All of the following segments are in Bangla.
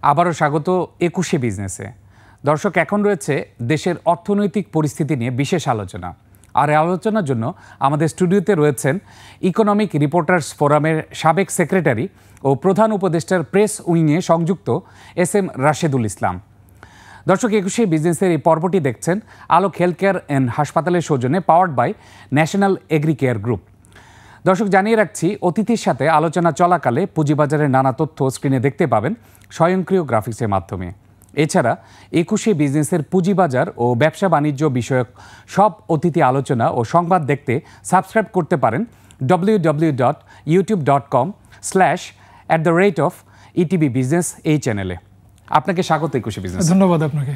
আবারও স্বাগত ২১শে বিজনেসে। দর্শক, এখন রয়েছে দেশের অর্থনৈতিক পরিস্থিতি নিয়ে বিশেষ আলোচনা। আর এই আলোচনার জন্য আমাদের স্টুডিওতে রয়েছেন ইকোনমিক রিপোর্টার্স ফোরামের সাবেক সেক্রেটারি ও প্রধান উপদেষ্টার প্রেস উইংয়ে সংযুক্ত এস.এম. রাশেদুল ইসলাম। দর্শক, ২১শে বিজনেসের এই পর্বটি দেখছেন আলোক হেলথ কেয়ার অ্যান্ড হাসপাতালের সৌজন্যে, powered by national agri care group. দর্শক, জানিয়ে রাখছি, অতিথির সাথে আলোচনা চলাকালে পুঁজিবাজারের নানা তথ্য স্ক্রিনে দেখতে পাবেন স্বয়ংক্রিয় গ্রাফিক্সের মাধ্যমে। এছাড়া ২১শে বিজনেসের পুঁজিবাজার ও ব্যবসা বাণিজ্য বিষয়ক সব অতিথি আলোচনা ও সংবাদ দেখতে সাবস্ক্রাইব করতে পারেন www.youtube.com/@ETB-Business এই চ্যানেলে। আপনাকে স্বাগত ২১শে বিজনেস। ধন্যবাদ আপনাকে।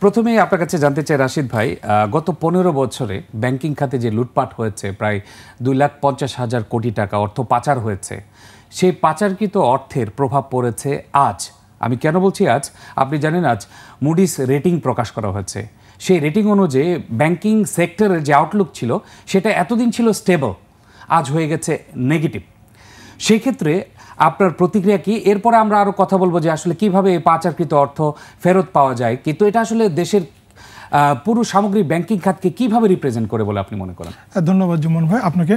প্রথমেই আপনার কাছে জানতে চাই রাশিদ ভাই, গত ১৫ বছরে ব্যাংকিং খাতে যে লুটপাট হয়েছে, প্রায় ২,৫০,০০০ কোটি টাকা অর্থ পাচার হয়েছে, সেই পাচারকৃত অর্থের প্রভাব পড়েছে আজ। আমি কেন বলছি আজ? আপনি জানেন, আজ মুডিস রেটিং প্রকাশ করা হয়েছে। সেই রেটিং অনুযায়ী ব্যাংকিং সেক্টরের যে আউটলুক ছিল সেটা এতদিন ছিল স্টেবল, আজ হয়ে গেছে নেগেটিভ। সেই ক্ষেত্রে আপনার প্রতিক্রিয়া কি? এরপরে আমরা আরও কথা বলবো যে আসলে কীভাবে এই পাচারকৃত অর্থ ফেরত পাওয়া যায়, কিন্তু এটা আসলে দেশের পুরো সামগ্রিক ব্যাংকিং খাতকে কীভাবে রিপ্রেজেন্ট করে বলে আপনি মনে করেন? ধন্যবাদ জুমন ভাই আপনাকে।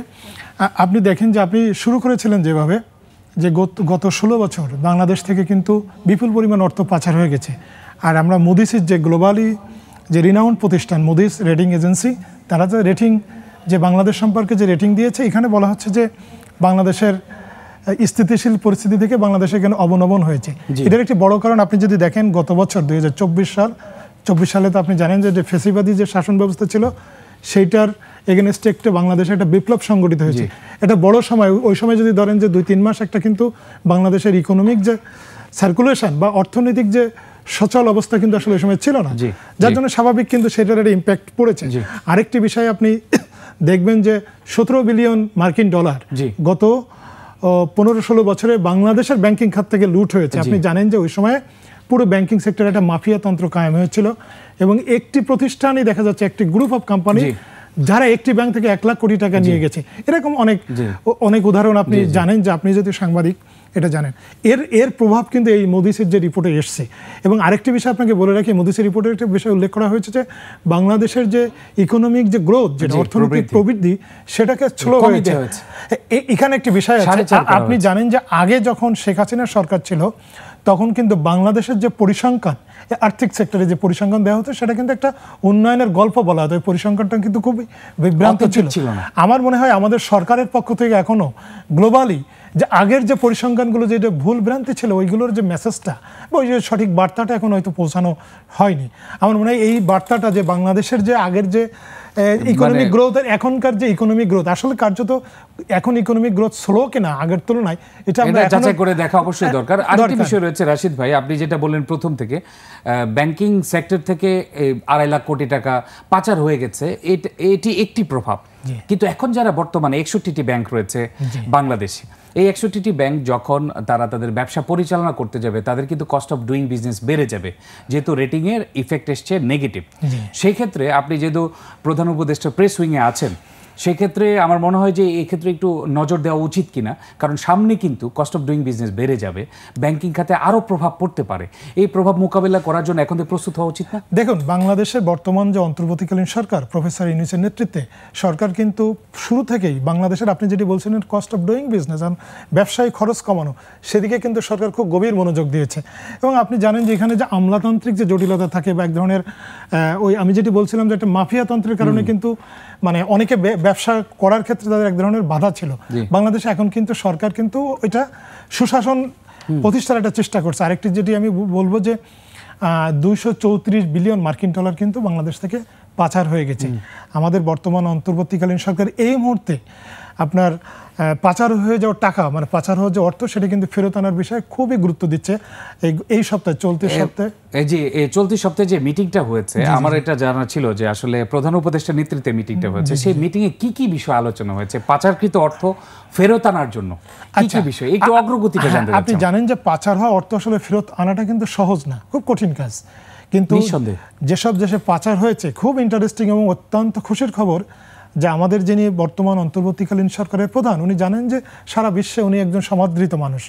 আপনি দেখেন যে আপনি শুরু করেছিলেন যেভাবে, যে গত ১৬ বছর বাংলাদেশ থেকে কিন্তু বিপুল পরিমাণ অর্থ পাচার হয়ে গেছে। আর আমরা মুডিসের যে গ্লোবালি যে রিনাউন্ড প্রতিষ্ঠান মুডিস রেটিং এজেন্সি, তারা যে রেটিং, যে বাংলাদেশ সম্পর্কে যে রেটিং দিয়েছে, এখানে বলা হচ্ছে যে বাংলাদেশের স্থিতিশীল পরিস্থিতি থেকে বাংলাদেশে কেন অবনমন হয়েছে। এটার একটি বড় কারণ আপনি যদি দেখেন, গত বছর ২০২৪ সালে তো আপনি জানেন যে ফেসিবাদী যে শাসন ব্যবস্থা ছিল, সেইটার এগেনস্টে একটা বাংলাদেশে একটা বিপ্লব সংগঠিত হয়েছে। এটা বড় সময়। ওই সময় যদি ধরেন যে ২-৩ মাস একটা কিন্তু বাংলাদেশের ইকোনমিক যে সার্কুলেশন বা অর্থনৈতিক যে সচল অবস্থা কিন্তু আসলে ওই সময় ছিল না, যার জন্য স্বাভাবিক কিন্তু সেটার একটা ইম্প্যাক্ট পড়েছে। আরেকটি বিষয় আপনি দেখবেন যে ১৭ বিলিয়ন মার্কিন ডলার গত ১৫-১৬ বছরে বাংলাদেশের ব্যাংকিং খাত থেকে লুট হয়েছে। আপনি জানেন যে ওই সময় পুরো ব্যাংকিং সেক্টরে একটা মাফিয়াতন্ত্র কায়েম হয়েছিল, এবং একটি প্রতিষ্ঠানই দেখা যাচ্ছে, একটি গ্রুপ অফ কোম্পানি যারা একটি ব্যাংক থেকে ১ লাখ কোটি টাকা নিয়ে গেছে। এরকম অনেক উদাহরণ আপনি জানেন, যে আপনি যদি সাংবাদিক এটা জানেন। এর প্রভাব কিন্তু এই মুডিসের যে রিপোর্টে এসছে। এবং আরেকটি বিষয় আপনাকে বলে রাখি, মুডিসের রিপোর্টের একটা বিষয় উল্লেখ করা হয়েছে যে বাংলাদেশের যে ইকোনমিক যে গ্রোথ, যেটা অর্থনৈতিক প্রবৃদ্ধি, সেটাকে স্লো হয়েছে। এখানে একটি বিষয় আছে, আপনি জানেন যে আগে যখন শেখ হাসিনার সরকার ছিল, তখন কিন্তু বাংলাদেশের যে পরিসংখ্যান, আর্থিক সেক্টরে যে পরিসংখ্যান দেওয়া হতো, সেটা কিন্তু একটা উন্নয়নের গল্প বলা হতো। এই পরিসংখ্যানটা কিন্তু খুবই বিভ্রান্ত ছিল। আমার মনে হয় আমাদের সরকারের পক্ষ থেকে এখনো গ্লোবালি যে আগের যে পরিসংখ্যানগুলো যেটা ভুল ভ্রান্তি ছিল, ওইগুলোর যে মেসেজটা, ওই যে সঠিক বার্তাটা এখন হয়তো পৌঁছানো হয়নি। আমার মনে হয় এই বার্তাটা, যে বাংলাদেশের যে আগের যে ইকোনমিক গ্রোথ আর এখনকার যে ইকোনমিক গ্রোথ, আসলে কার্যত এখন ইকোনমিক গ্রোথ স্লো কিনা আগের তুলনায়, এটা আমরা যাচাই করে দেখা অবশ্যই দরকার। আরেকটি বিষয় রয়েছে রাশিদ ভাই, আপনি যেটা বললেন প্রথম থেকে, ব্যাংকিং সেক্টর থেকে ২.৫ লাখ কোটি টাকা পাচার হয়ে গেছে, এটি একটি প্রভাব। কিন্তু এখন যারা বর্তমানে ৬১টি ব্যাংক রয়েছে বাংলাদেশে, এই ৬১টি ব্যাংক যখন তারা তাদের ব্যবসা পরিচালনা করতে যাবে, তাদের কিন্তু কস্ট অফ ডুইং বিজনেস বেড়ে যাবে, যেহেতু রেটিংয়ের ইফেক্ট এসছে নেগেটিভ। সেই ক্ষেত্রে আপনি যেহেতু প্রধান উপদেষ্টা প্রেস উইংয়ে আছেন, সেক্ষেত্রে আমার মনে হয় যে এই ক্ষেত্রে একটু নজর দেওয়া উচিত কিনা, কারণ সামনে কিন্তু কস্ট অফ ডুইং বিজনেস বেড়ে যাবে, ব্যাংকিং খাতে আরও প্রভাব পড়তে পারে। এই প্রভাব মোকাবিলা করার জন্য এখন থেকে প্রস্তুত হওয়া উচিত না? দেখুন, বাংলাদেশের বর্তমান যে অন্তর্বর্তীকালীন সরকার, প্রফেসর ইউনূসের নেতৃত্বে সরকার কিন্তু শুরু থেকেই বাংলাদেশের, আপনি যেটি বলছিলেন কস্ট অফ ডুইং বিজনেস, ব্যবসায়ী খরচ কমানো, সেদিকে কিন্তু সরকার খুব গভীর মনোযোগ দিয়েছে। এবং আপনি জানেন যে এখানে যে আমলাতান্ত্রিক যে জটিলতা থাকে, বা এক ধরনের ওই আমি যেটি বলছিলাম যে একটা মাফিয়াতন্ত্রের কারণে কিন্তু মানে অনেকে ব্যবসা করার ক্ষেত্রে তাদের এক ধরনের বাধা ছিল। বাংলাদেশে এখন কিন্তু সরকার কিন্তু এটা সুশাসন প্রতিষ্ঠার একটা চেষ্টা করছে। আরেকটি যেটি আমি বলবো যে ২৩৪ বিলিয়ন মার্কিন ডলার কিন্তু বাংলাদেশ থেকে পাচার হয়ে গেছে। আমাদের বর্তমান অন্তর্বর্তীকালীন সরকার এই মুহূর্তে আপনার পাচার হয়ে যাওয়ার টাকা, মানে পাচার হয়ে যাওয়া অর্থ, সেটা কিন্তু ফেরত আনার বিষয়ে খুবই গুরুত্ব দিচ্ছে। এই সপ্তাহে, চলতি সপ্তাহে যে মিটিংটা হয়েছে, আমার এটা জানা ছিল যে আসলে প্রধান উপদেষ্টার নেতৃত্বে মিটিংটা হয়েছে। সেই মিটিংয়ে কি কি বিষয় আলোচনা হয়েছে পাচারকৃত অর্থ ফেরত আনার জন্য? কি বিষয় একটু অগ্রগতিটা জানতে চাই। আপনি জানেন যে পাচার হওয়া অর্থ আসলে ফেরত আনাটা কিন্তু সহজ না, খুব কঠিন কাজ। কিন্তু যেসব দেশে পাচার হয়েছে, খুব ইন্টারেস্টিং এবং অত্যন্ত খুশির খবর, যে আমাদের যিনি বর্তমান অন্তর্বর্তীকালীন সরকারের প্রধান, উনি জানেন যে সারা বিশ্বে উনি একজন সমাদৃত মানুষ।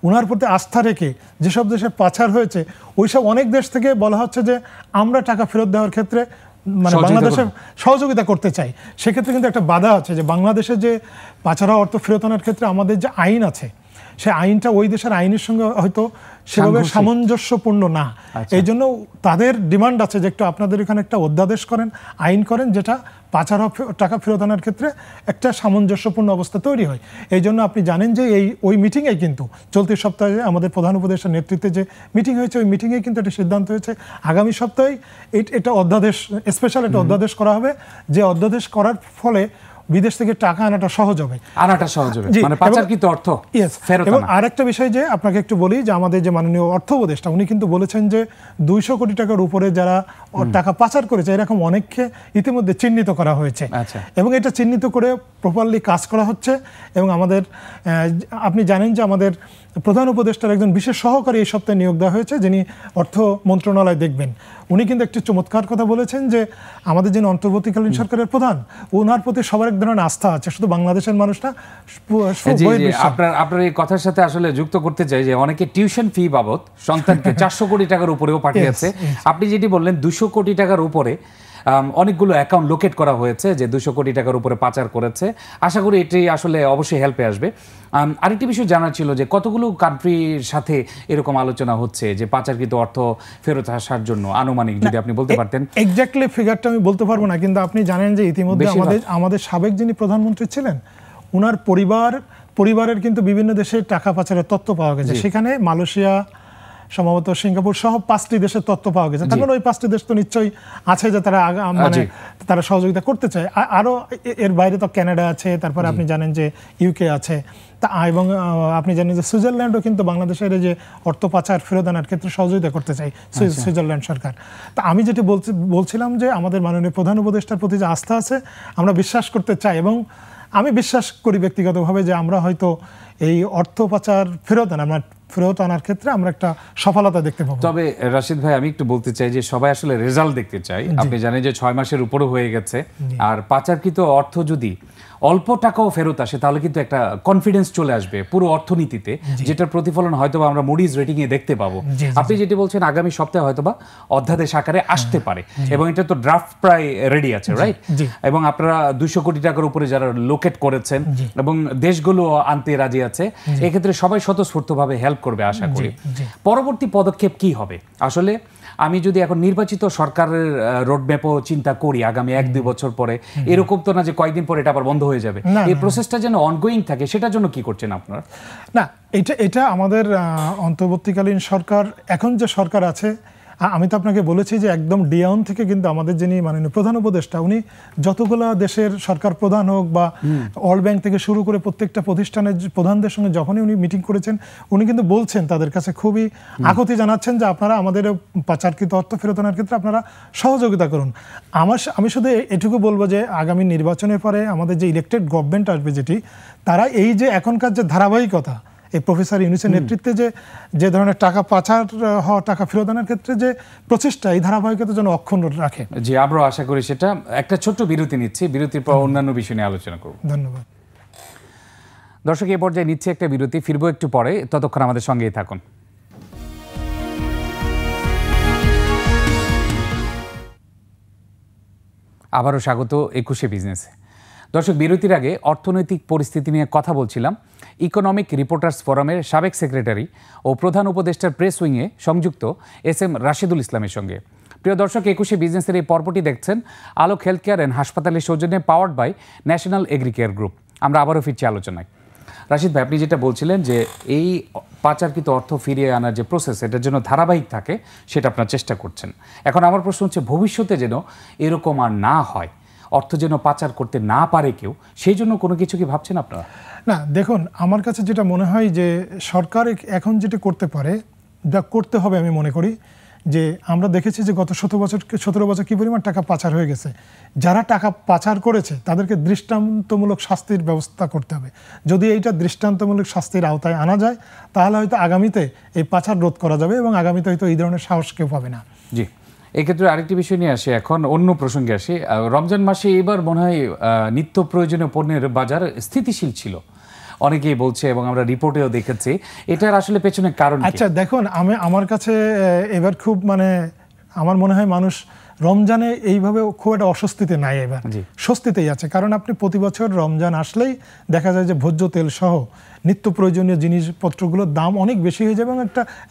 ওনার প্রতি আস্থা রেখে যেসব দেশে পাচার হয়েছে ওইসব অনেক দেশ থেকে বলা হচ্ছে যে আমরা টাকা ফেরত দেওয়ার ক্ষেত্রে মানে বাংলাদেশে সহযোগিতা করতে চাই। সেক্ষেত্রে কিন্তু একটা বাধা আছে যে বাংলাদেশে যে পাচার অর্থ ফেরত আনার ক্ষেত্রে আমাদের যে আইন আছে সে আইনটা ওই দেশের আইনের সঙ্গে হয়তো সেভাবে সামঞ্জস্যপূর্ণ না। এই জন্য তাদের ডিমান্ড আছে যে একটু আপনাদের এখানে একটা অধ্যাদেশ করেন, আইন করেন, যেটা পাচার টাকা ফেরত আনার ক্ষেত্রে একটা সামঞ্জস্যপূর্ণ অবস্থা তৈরি হয়। এই জন্য আপনি জানেন যে ওই মিটিংয়ে কিন্তু চলতি সপ্তাহে আমাদের প্রধান উপদেষ্টার নেতৃত্বে যে মিটিং হয়েছে ওই মিটিংয়ে কিন্তু একটা সিদ্ধান্ত হয়েছে আগামী সপ্তাহে এটা অধ্যাদেশ, স্পেশাল একটা অধ্যাদেশ করা হবে, যে অধ্যাদেশ করার ফলে বিদেশ থেকে টাকা আনাটা সহজ হবে, মানে পাচারকৃত অর্থ ফেরত আনা। এবং আরেকটা বিষয় যে আপনাকে একটু বলি যে আমাদের যে মাননীয় অর্থ উপদেষ্টা উনি কিন্তু বলেছেন যে 200 কোটি টাকার উপরে যারা টাকা পাচার করেছে এরকম অনেককে ইতিমধ্যে চিহ্নিত করা হয়েছে এবং এটা চিহ্নিত করে প্রপারলি কাজ করা হচ্ছে। এবং আমাদের আপনি জানেন যে আমাদের প্রধান উপদেষ্টার একজন বিশেষ সহকারী এই সপ্তাহে নিয়োগ দেওয়া হয়েছে, যিনি অর্থ মন্ত্রণালয় দেখবেন। উনি কিন্তু একটি চমৎকার কথা বলেছেন যে আমাদের যিনি অন্তর্বর্তীকালীন সরকারের প্রধান, ওনার প্রতি সবার এক ধরনের আস্থা আছে, শুধু বাংলাদেশের মানুষটা। আপনার এই কথার সাথে আসলে যুক্ত করতে চাই যে অনেকে টিউশন ফি বাবদ সন্তানকে 400 কোটি টাকার উপরেও পাঠিয়েছে। আপনি যেটি বললেন 200 কোটি টাকার উপরে অনেকগুলো অ্যাকাউন্ট লোকেট করা হয়েছে যে 200 কোটি টাকার উপরে পাচার করেছে। আশা করি এটি আসলে অবশ্যই হেল্পে আসবে। আরেকটি বিষয় জানার ছিল যে কতগুলো কান্ট্রির সাথে এরকম আলোচনা হচ্ছে যে পাচারকৃত অর্থ ফেরত আসার জন্য আনুমানিক, যদি আপনি বলতে পারতেন। এক্স্যাক্টলি ফিগারটা আমি বলতে পারবো না, কিন্তু আপনি জানেন যে ইতিমধ্যে আমাদের সাবেক যিনি প্রধানমন্ত্রী ছিলেন ওনার পরিবারের কিন্তু বিভিন্ন দেশে টাকা পাচারের তথ্য পাওয়া গেছে। সেখানে মালয়েশিয়া, সম্ভবত সিঙ্গাপুর সহ 5টি দেশের তথ্য পাওয়া গেছে। তখন ওই 5টি দেশ তো নিশ্চয়ই আছে যে তারা মানে তারা সহযোগিতা করতে চায়। আরও এর বাইরে তো কানাডা আছে, তারপরে আপনি জানেন যে ইউকে আছে, এবং আপনি জানেন যে সুইজারল্যান্ডও কিন্তু বাংলাদেশের যে অর্থ পাচার ফেরত আনার ক্ষেত্রে সহযোগিতা করতে চাই সুইজারল্যান্ড সরকার। তা আমি যেটি বলছিলাম যে আমাদের মাননীয় প্রধান উপদেষ্টার প্রতি যে আস্থা আছে আমরা বিশ্বাস করতে চাই, এবং আমি বিশ্বাস করি ব্যক্তিগতভাবে যে আমরা হয়তো এই অর্থ পাচার ফেরত আনার ক্ষেত্রে আমরা একটা সফলতা দেখতে পাবো। তবে রাশিদ ভাই, আমি একটু বলতে চাই যে সবাই আসলে রেজাল্ট দেখতে চাই। আপনি জানেন যে 6 মাসের উপরও হয়ে গেছে, আর পাচারকৃত অর্থ যদি অল্প টাকাও ফেরত আসে তাহলে কিন্তু একটা কনফিডেন্স চলে আসবে পুরো অর্থনীতিতে, যেটার প্রতিফলন হয়তো আমরা মুডিজ রেটিং এ দেখতে পাবো। আপনি যেটি বলছেন আগামী সপ্তাহে হয়তোবা অধ্যাদেশ আকারে আসতে পারে, এবং এটা তো ড্রাফট প্রায় রেডি আছে, রাইট? এবং আপনারা 200 কোটি টাকার উপরে যারা লোকেট করেছেন এবং দেশগুলো আনতে রাজি আছে, এক্ষেত্রে সবাই স্বতঃস্ফূর্তভাবে হেল্প করবে আশা করি। পরবর্তী পদক্ষেপ কি হবে? আসলে আমি যদি এখন নির্বাচিত সরকারের রোডম্যাপও চিন্তা করি আগামী 1-2 বছর পরে, এরকম তো না যে কয়েকদিন পরে এটা আবার বন্ধ হয়ে যাবে। এই প্রসেসটা যেন অনগোয়িং থাকে, সেটার জন্য কি করছেন আপনারা? না, এটা আমাদের অন্তর্বর্তীকালীন সরকার, এখন যে সরকার আছে, আমি তো আপনাকে বলেছি যে একদম ডিয়াউন থেকে কিন্তু আমাদের যিনি মাননীয় প্রধান উপদেষ্টা উনি যতগুলা দেশের সরকার প্রধান হোক বা ওয়ার্ল্ড ব্যাংক থেকে শুরু করে প্রত্যেকটা প্রতিষ্ঠানের প্রধানদের সঙ্গে যখনই উনি মিটিং করেছেন উনি কিন্তু বলছেন, তাদের কাছে খুবই আকুতি জানাচ্ছেন যে আপনারা আমাদের পাচারকৃত অর্থ ফেরত আনার ক্ষেত্রে আপনারা সহযোগিতা করুন। আমি শুধু এটুকু বলবো যে আগামী নির্বাচনের পরে আমাদের যে ইলেকটেড গভর্নমেন্ট আসবে যেটি, তারা এই যে এখনকার যে ধারাবাহিকতা এই প্রফেসর ইউনূসের নেতৃত্বে যে ধরনের টাকা পাচার হওয়া, টাকা ফেরত আনার ক্ষেত্রে যে প্রচেষ্টা, এই ধারাবাহিকতা যেন অক্ষুণ্ণ রাখে। জি, আমরা আশা করি সেটা। একটা ছোট্ট বিরতি নিচ্ছি, বিরতির পর অন্যান্য বিষয় নিয়ে আলোচনা করব। ধন্যবাদ দর্শক। এই পর্যায়ে নিচ্ছে একটা বিরতি, ফিরবো একটু পরে, ততক্ষণ আমাদের সঙ্গেই থাকুন। আবারও স্বাগত 21শে বিজনেসে। দর্শক, বিরতির আগে অর্থনৈতিক পরিস্থিতি নিয়ে কথা বলছিলাম ইকোনমিক রিপোর্টার্স ফোরামের সাবেক সেক্রেটারি ও প্রধান উপদেষ্টার প্রেস উইংয়ে সংযুক্ত SM রাশেদুল ইসলামের সঙ্গে। প্রিয় দর্শক, 21শে বিজনেসের এই পর্বটি দেখছেন আলোক হেলথ কেয়ার অ্যান্ড হাসপাতালের সৌজন্যে, powered by national agri care group. আমরা আবারও ফিরছি আলোচনায়। রাশিদ ভাই, আপনি যেটা বলছিলেন যে এই পাচারকৃত অর্থ ফিরিয়ে আনার যে প্রসেস, এটার জন্য ধারাবাহিক থাকে, সেটা আপনার চেষ্টা করছেন। এখন আমার প্রশ্ন হচ্ছে, ভবিষ্যতে যেন এরকম আর না হয়, অর্থ যেন পাচার করতে না পারে কেউ, সেই জন্য কোনো কিছু কি ভাবছেন আপনারা? না, দেখুন, আমার কাছে যেটা মনে হয় যে সরকার এখন যেটা করতে পারে, যা করতে হবে আমি মনে করি যে আমরা দেখেছি যে গত 17 বছর কী পরিমাণ টাকা পাচার হয়ে গেছে। যারা টাকা পাচার করেছে তাদেরকে দৃষ্টান্তমূলক শাস্তির ব্যবস্থা করতে হবে। যদি এইটা দৃষ্টান্তমূলক শাস্তির আওতায় আনা যায় তাহলে হয়তো আগামীতে এই পাচার রোধ করা যাবে এবং আগামীতে হয়তো এই ধরনের সাহস কেউ পাবে না। জি, এক্ষেত্রে আরেকটি বিষয় নিয়ে আসি, এখন অন্য প্রসঙ্গে আসি। রমজান মাসে এবার মনে হয় নিত্য প্রয়োজনীয় পণ্যের বাজার স্থিতিশীল ছিল অনেকেই বলছে, এবং আমরা রিপোর্টেও দেখেছি। এটার আসলে পেছনে কারণ কি? আচ্ছা দেখুন, আমার কাছে এবার খুব আমার মনে হয় মানুষ রমজানে এইভাবে খুব একটা অস্বস্তিতে নাই, এবার স্বস্তিতেই আছে। কারণ আপনি প্রতি বছর রমজান আসলেই দেখা যায় যে ভোজ্য তেল সহ নিত্য প্রয়োজনীয় জিনিসপত্রগুলোর দাম অনেক বেশি হয়ে যায় এবং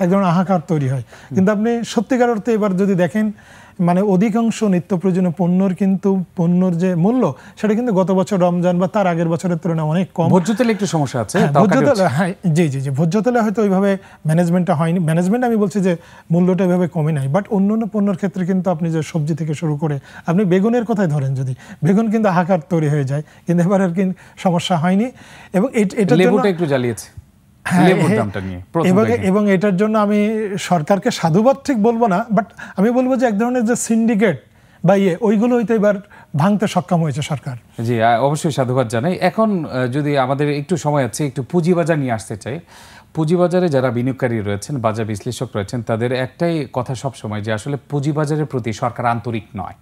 এক ধরনের হাহাকার তৈরি হয়। কিন্তু আপনি সত্যিকার অর্থে এবার যদি দেখেন, অধিকাংশ নিত্য প্রয়োজনীয় পণ্যর যে মূল্য, সেটা কিন্তু গত বছর রমজান বা তার আগের বছরের তুলনায় অনেক কম। ভোজ্য তেলে একটু সমস্যা আছে, হ্যাঁ জি, ভোজ্য তেলে হয়তো ওইভাবে ম্যানেজমেন্টটা হয়নি। ম্যানেজমেন্ট আমি বলছি যে মূল্যটা এভাবে কমে নাই, বাট অন্যান্য পণ্যের ক্ষেত্রে কিন্তু আপনি যে সবজি থেকে শুরু করে আপনি বেগুনের কথাই ধরেন, যদি বেগুন কিন্তু হাহাকার তৈরি হয়ে যায়, কিন্তু এবার আর কি সমস্যা হয়নি। এবং এটার জন্য একটু জ্বালিয়েছে এবং এটার জন্য আমি সরকারকে সাধুবাদ ঠিক বলবো না, বাট আমি বলবো যে এক ধরনের যে সিন্ডিকেট বা ওইগুলো হয়তো এবার ভাঙতে সক্ষম হয়েছে সরকার। জি, অবশ্যই সাধুবাদ জানাই। এখন যদি আমাদের একটু সময় আছে, একটু পুঁজিবাজার নিয়ে আসতে চাই। পুঁজিবাজারে যারা বিনিয়োগকারী রয়েছেন, বাজার বিশ্লেষক রয়েছেন, তাদের একটাই কথা সব সময়, যে আসলে পুঁজিবাজারের প্রতি সরকার আন্তরিক নয়।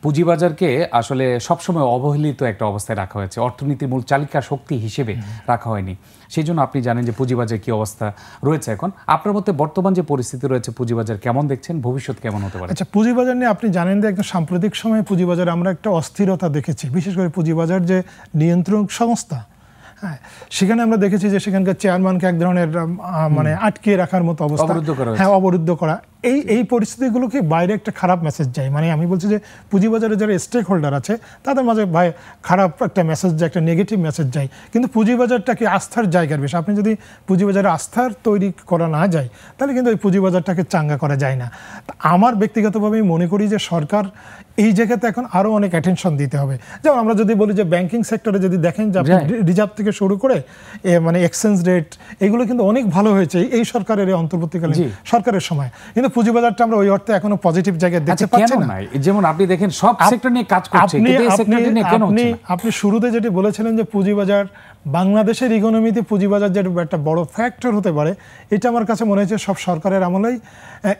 পুঁজিবাজারকে আসলে সবসময় অবহেলিত একটা অবস্থায় রাখা হয়েছে, অর্থনীতির মূল চালিকা শক্তি হিসেবে রাখা হয়নি। সেই জন্য আপনি জানেন যে পুঁজিবাজার কি অবস্থা রয়েছে এখন। আপনার মতে বর্তমান যে পরিস্থিতি রয়েছে, পুঁজিবাজার কেমন দেখছেন, ভবিষ্যৎ কেমন হতে পারে? আচ্ছা, পুঁজিবাজার নিয়ে আপনি জানেন যে একদম সাম্প্রতিক সময়ে পুঁজিবাজারে আমরা একটা অস্থিরতা দেখেছি, বিশেষ করে পুঁজিবাজার যে নিয়ন্ত্রক সংস্থা, হ্যাঁ, সেখানে আমরা দেখেছি যে সেখানকার চেয়ারম্যানকে এক ধরনের আটকে রাখার মতো অবস্থা, হ্যাঁ, অবরুদ্ধ করা। এই পরিস্থিতিগুলোকে বাইরে একটা খারাপ মেসেজ যায়। আমি বলছি যে পুঁজিবাজারে যারা স্টেক হোল্ডার আছে তাদের মাঝে খারাপ একটা মেসেজ যায়, একটা নেগেটিভ মেসেজ যায়। কিন্তু পুঁজিবাজারটাকে আস্থার জায়গার বেশি, আপনি যদি পুঁজিবাজারে আস্থার তৈরি করা না যায়, তাহলে কিন্তু ওই পুঁজিবাজারটাকে চাঙ্গা করা যায় না। আমার ব্যক্তিগতভাবে মনে করি যে সরকার এই জায়গাতে এখন আরও অনেক অ্যাটেনশন দিতে হবে। যেমন আমরা যদি বলি যে ব্যাংকিং সেক্টরে যদি দেখেন যে রিজার্ভ থেকে শুরু করে এক্সচেঞ্জ রেট, এগুলো কিন্তু অনেক ভালো হয়েছে এই সরকারের অন্তর্বর্তীকালীন সরকারের সময়। কিন্তু পুঁজিবাজারটা আমরা ওই অর্থে এখনো পজিটিভ জায়গায় দেখতে পাচ্ছি না। যেমন আপনি দেখেন সব সেক্টর নিয়ে কাজ করছে, কিন্তু এই সেক্টরটি নিয়ে কেন হচ্ছে না? আপনি শুরুতে যেটি বলেছিলেন যে পুঁজিবাজার বাংলাদেশের ইকোনমিতে পুঁজিবাজার যে একটা বড় ফ্যাক্টর হতে পারে, এটা আমার কাছে মনে হয়েছে সব সরকারের আমলেই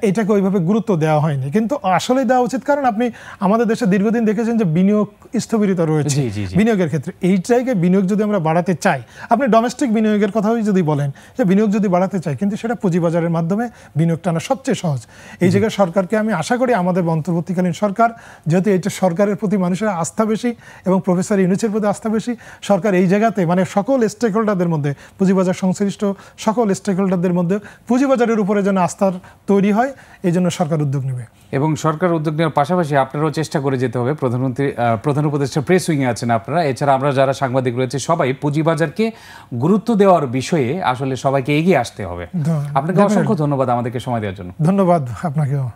এটাকে ওইভাবে গুরুত্ব দেওয়া হয়নি, কিন্তু আসলেই দেওয়া উচিত। কারণ আপনি আমাদের দেশে দীর্ঘদিন দেখেছেন যে বিনিয়োগ স্থবিরতা রয়েছে বিনিয়োগের ক্ষেত্রে। এই জায়গায় বিনিয়োগ যদি আমরা বাড়াতে চাই, আপনি ডোমেস্টিক বিনিয়োগের কথাও যদি বলেন যে বিনিয়োগ যদি বাড়াতে চাই, কিন্তু সেটা পুঁজিবাজারের মাধ্যমে বিনিয়োগ টানা সবচেয়ে সহজ। এই জায়গায় সরকারকে আমি আশা করি, আমাদের অন্তর্বর্তীকালীন সরকার, যেহেতু এটা সরকারের প্রতি মানুষের আস্থা বেশি এবং প্রফেসর ইউনূসের প্রতি আস্থা বেশি, সরকার এই জায়গাতে সকল স্টেক হোল্ডারদের মধ্যে, পুঁজিবাজার সংশ্লিষ্ট সকল স্টেক হোল্ডারদের মধ্যে পুঁজিবাজারের উপরে যেন আস্থার তৈরি হয়, এই জন্য সরকার উদ্যোগ নেবে। এবং সরকার উদ্যোগ নেওয়ার পাশাপাশি আপনারাও চেষ্টা করে যেতে হবে। প্রধান উপদেষ্টা প্রেস উইংয়ে আছেন আপনারা, এছাড়া আমরা যারা সাংবাদিক রয়েছে সবাই পুঁজিবাজারকে গুরুত্ব দেওয়ার বিষয়ে আসলে সবাইকে এগিয়ে আসতে হবে। আপনাকে অসংখ্য ধন্যবাদ আমাদেরকে সময় দেওয়ার জন্য। ধন্যবাদ আপনাকেও।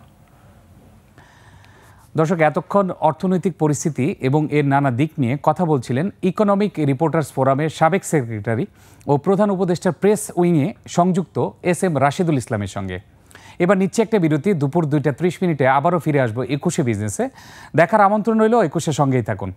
দর্শক, এতক্ষণ অর্থনৈতিক পরিস্থিতি এবং এর নানা দিক নিয়ে কথা বলছিলেন ইকোনমিক রিপোর্টার্স ফোরামের সাবেক সেক্রেটারি ও প্রধান উপদেষ্টার প্রেস উইংয়ে সংযুক্ত SM রাশেদুল ইসলামের সঙ্গে। এবার নিচ্ছে একটা বিরতি। দুপুর 2টা 30 মিনিটে আবারও ফিরে আসবো 21শে বিজনেসে। দেখার আমন্ত্রণ রইল, 21শে সঙ্গেই থাকুন।